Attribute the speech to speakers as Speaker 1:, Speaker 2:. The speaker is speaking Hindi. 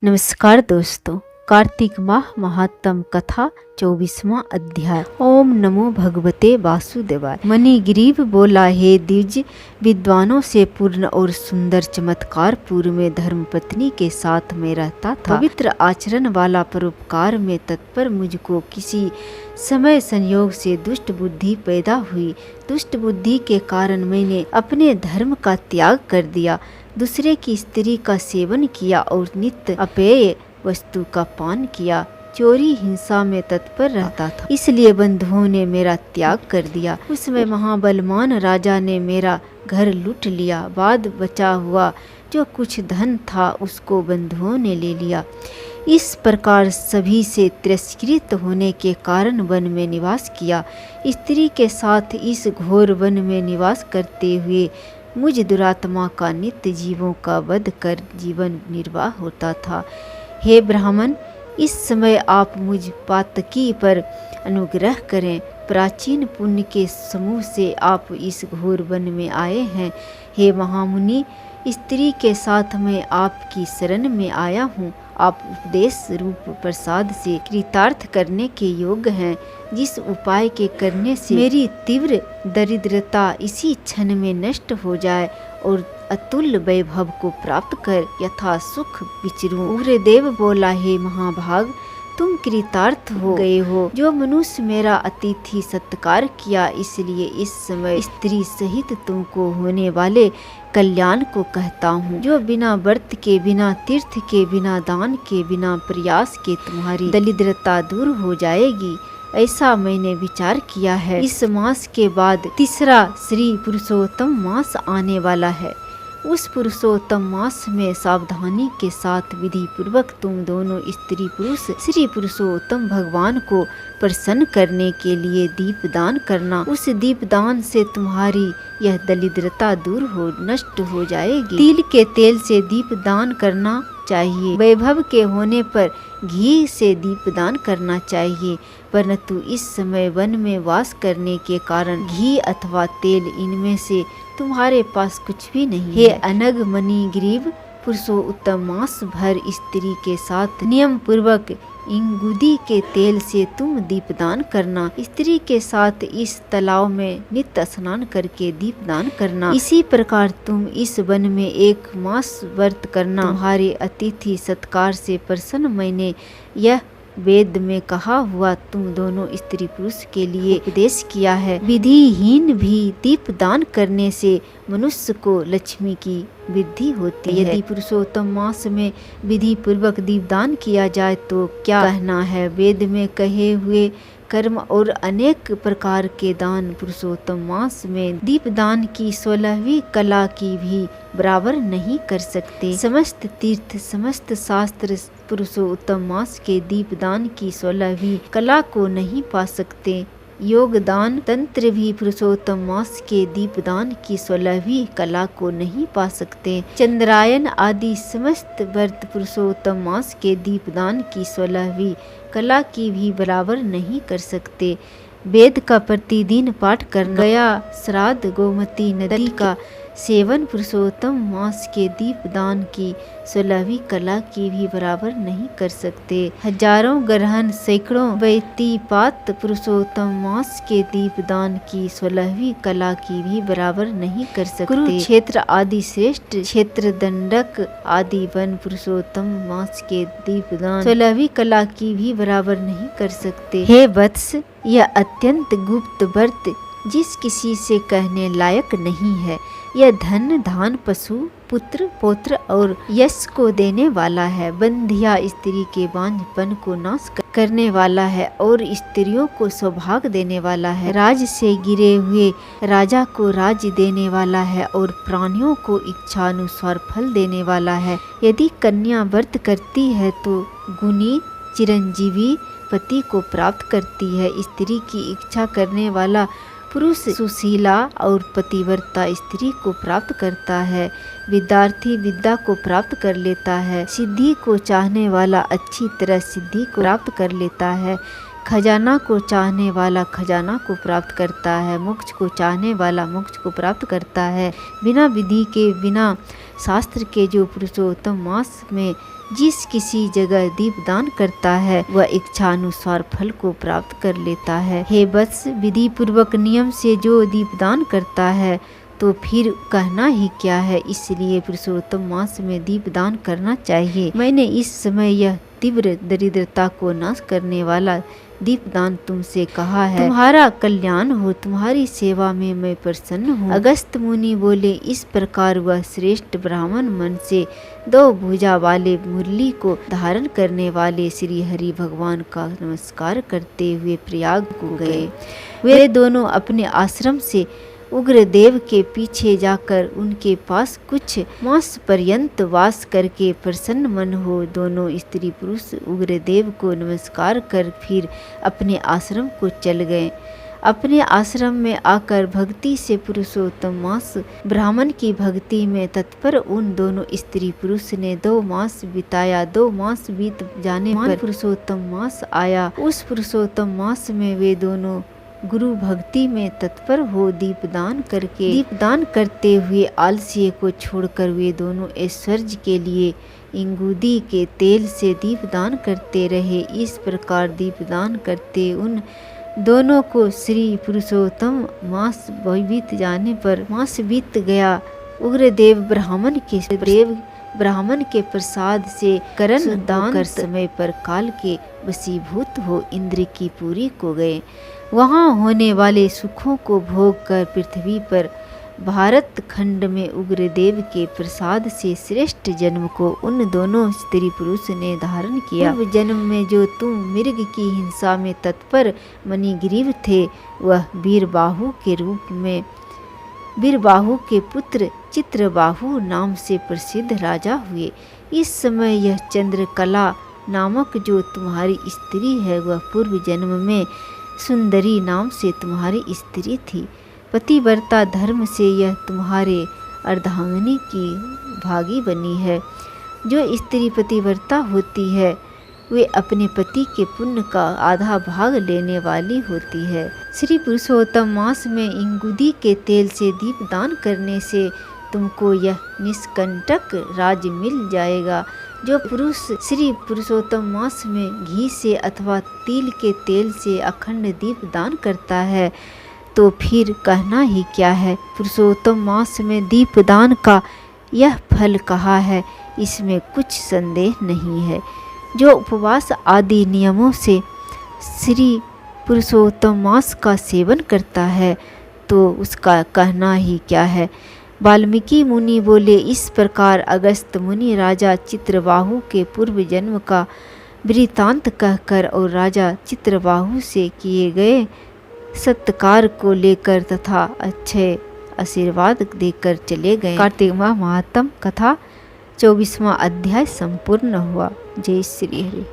Speaker 1: नमस्कार दोस्तों, कार्तिक माह महात्म कथा 24वां अध्याय। ओम नमो भगवते वासुदेवाय। मणिग्रीव बोला, हे द्विज विद्वानों से पूर्ण और सुंदर चमत्कार पूर्व में धर्मपत्नी के साथ में रहता था। पवित्र आचरण वाला परोपकार में तत्पर मुझको किसी समय संयोग से दुष्ट बुद्धि पैदा हुई। दुष्ट बुद्धि के कारण मैंने अपने धर्म का त्याग कर दिया, दूसरे की स्त्री का सेवन किया और नित्य अपेय वस्तु का पान किया। चोरी हिंसा में तत्पर रहता था, इसलिए बंधुओं ने मेरा त्याग कर दिया। उसमें महाबलवान राजा ने मेरा घर लूट लिया। बाद बचा हुआ जो कुछ धन था उसको बंधुओं ने ले लिया। इस प्रकार सभी से तिरस्कृत होने के कारण वन में निवास किया। स्त्री के साथ इस घोर वन में निवास करते हुए मुझ दुरात्मा का नित्य जीवों का वध कर जीवन निर्वाह होता था। हे ब्राह्मण, इस समय आप मुझ पातकी पर अनुग्रह करें। प्राचीन पुण्य के समूह से आप इस घोर वन में आए हैं। हे महामुनि, स्त्री के साथ मैं आपकी शरण में आया हूँ। आप उपदेश रूप प्रसाद से कृतार्थ करने के योग्य हैं, जिस उपाय के करने से मेरी तीव्र दरिद्रता इसी क्षण में नष्ट हो जाए और अतुल्य वैभव को प्राप्त कर यथा सुख विचरूं। उग्रदेव बोला, हे महाभाग, तुम कृतार्थ हो गए हो। जो मनुष्य मेरा अतिथि सत्कार किया, इसलिए इस समय स्त्री सहित तुमको होने वाले कल्याण को कहता हूँ। जो बिना व्रत के, बिना तीर्थ के, बिना दान के, बिना प्रयास के तुम्हारी दरिद्रता दूर हो जाएगी, ऐसा मैंने विचार किया है। इस मास के बाद तीसरा श्री पुरुषोत्तम मास आने वाला है। उस पुरुषोत्तम मास में सावधानी के साथ विधि पूर्वक तुम दोनों स्त्री पुरुष श्री पुरुषोत्तम भगवान को प्रसन्न करने के लिए दीपदान करना। उस दीपदान से तुम्हारी यह दरिद्रता दूर हो नष्ट हो जाएगी। तिल के तेल से दीपदान करना चाहिए। वैभव के होने पर घी से दीपदान करना चाहिए, परंतु इस समय वन में वास करने के कारण घी अथवा तेल इनमें से तुम्हारे पास कुछ भी नहीं। हे अनग मणिग्रीव, पुरुषोत्तम मास भर स्त्री के साथ नियम पूर्वक इंगुदी के तेल से तुम दीपदान करना। स्त्री के साथ इस तालाब में नित्य स्नान करके दीपदान करना। इसी प्रकार तुम इस वन में 1 मास व्रत करना। तुम्हारे अतिथि सत्कार से प्रसन्न मैंने यह वेद में कहा हुआ तुम दोनों स्त्री पुरुष के लिए उपदेश किया है। विधिहीन भी दीपदान करने से मनुष्य को लक्ष्मी की वृद्धि होती है। यदि पुरुषोत्तम मास में विधि पूर्वक दीपदान किया जाए तो क्या कहना है। वेद में कहे हुए कर्म और अनेक प्रकार के दान पुरुषोत्तम मास में दीपदान की 16वीं कला की भी बराबर नहीं कर सकते। समस्त तीर्थ, समस्त शास्त्र पुरुषोत्तम मास के दीपदान की 16वीं कला को नहीं पा सकते। योगदान तंत्र भी पुरुषोत्तम मास के दीपदान की 16वीं कला को नहीं पा सकते। चंद्रायन आदि समस्त व्रत पुरुषोत्तम मास के दीपदान की 16वीं कला की भी बराबर नहीं कर सकते। वेद का प्रतिदिन पाठ करना, गया श्राद्ध, गोमती नदी का सेवन पुरुषोत्तम मास के दीपदान की 16वीं कला की भी बराबर नहीं कर सकते। हजारों ग्रहण, सैकड़ों व्यतिपात पुरुषोत्तम मास के दीपदान की 16वीं कला की भी बराबर नहीं कर सकते। कुरुक्षेत्र आदि श्रेष्ठ क्षेत्र, दंडक आदि वन पुरुषोत्तम मास के दीपदान 16वीं कला की भी बराबर नहीं कर सकते। हे वत्स, यह अत्यंत गुप्त व्रत जिस किसी से कहने लायक नहीं है। यह धन, धान, पशु, पुत्र, पौत्र और यश को देने वाला है। बंधिया स्त्री के बांझपन को नाश करने वाला है और स्त्रियों को सौभाग्य देने वाला है। राज से गिरे हुए राजा को राज्य देने वाला है और प्राणियों को इच्छानुसार फल देने वाला है। यदि कन्या व्रत करती है तो गुणी चिरंजीवी पति को प्राप्त करती है। स्त्री की इच्छा करने वाला पुरुष सुशीला और पतिव्रता स्त्री को प्राप्त करता है। विद्यार्थी विद्या को प्राप्त कर लेता है। सिद्धि को चाहने वाला अच्छी तरह सिद्धि को प्राप्त कर लेता है। खजाना को चाहने वाला खजाना को प्राप्त करता है। मोक्ष को चाहने वाला मोक्ष को प्राप्त करता है। बिना विधि के, बिना शास्त्र के जो पुरुषोत्तम मास में जिस किसी जगह दीपदान करता है वह इच्छानुसार फल को प्राप्त कर लेता है। हे वत्स, विधि पूर्वक नियम से जो दीपदान करता है तो फिर कहना ही क्या है। इसलिए पुरुषोत्तम मास में दीपदान करना चाहिए। मैंने इस समय यह तीव्र दरिद्रता को नाश करने वाला दीपदान तुमसे कहा है। तुम्हारा कल्याण हो, तुम्हारी सेवा में मैं प्रसन्न हूँ। अगस्त मुनि बोले, इस प्रकार वह श्रेष्ठ ब्राह्मण मन से 2 भुजा वाले मुरली को धारण करने वाले श्री हरि भगवान का नमस्कार करते हुए प्रयाग को गए। वे दोनों अपने आश्रम से उग्रदेव के पीछे जाकर उनके पास कुछ मास पर्यंत वास करके प्रसन्न मन हो दोनों स्त्री पुरुष उग्रदेव को नमस्कार कर फिर अपने आश्रम को चल गए। अपने आश्रम में आकर भक्ति से पुरुषोत्तम मास ब्राह्मण की भक्ति में तत्पर उन दोनों स्त्री पुरुष ने 2 मास बिताया। 2 मास बीत जाने पर पुरुषोत्तम मास आया। उस पुरुषोत्तम मास में वे दोनों गुरु भक्ति में तत्पर हो दीपदान करते हुए आलस्य को छोड़कर वे दोनों ऐश्वर्य के लिए इंगूदी के तेल से दीपदान करते रहे। इस प्रकार दीपदान करते उन दोनों को श्री पुरुषोत्तम मास बीत गया। उग्रदेव ब्राह्मण के प्रसाद से करण दान कर समय पर काल के वशीभूत हो इंद्र की पुरी को गए। वहाँ होने वाले सुखों को भोग कर पृथ्वी पर भारत खंड में उग्रदेव के प्रसाद से श्रेष्ठ जन्म को उन दोनों स्त्री पुरुष ने धारण किया। पूर्व जन्म में जो तुम मृग की हिंसा में तत्पर मणिग्रीव थे वह वीरबाहु के रूप में वीरबाहु के पुत्र चित्रबाहु नाम से प्रसिद्ध राजा हुए। इस समय यह चंद्रकला नामक जो तुम्हारी स्त्री है वह पूर्व जन्म में सुंदरी नाम से तुम्हारी स्त्री थी। पतिव्रता धर्म से यह तुम्हारे अर्धांगिनी की भागी बनी है। जो स्त्री पतिव्रता होती है वे अपने पति के पुण्य का आधा भाग लेने वाली होती है। श्री पुरुषोत्तम मास में इंगुदी के तेल से दीपदान करने से तुमको यह निष्कंटक राज्य मिल जाएगा। जो पुरुष श्री पुरुषोत्तम मास में घी से अथवा तिल के तेल से अखंड दीप दान करता है तो फिर कहना ही क्या है। पुरुषोत्तम मास में दीपदान का यह फल कहा है, इसमें कुछ संदेह नहीं है। जो उपवास आदि नियमों से श्री पुरुषोत्तम मास का सेवन करता है तो उसका कहना ही क्या है। वाल्मीकि मुनि बोले, इस प्रकार अगस्त मुनि राजा चित्रबाहु के पूर्व जन्म का वृत्तांत कहकर और राजा चित्रबाहु से किए गए सत्कार को लेकर तथा अच्छे आशीर्वाद देकर चले गए। कार्तिक माह महात्म कथा 24वां अध्याय संपूर्ण हुआ। जय श्री हरि।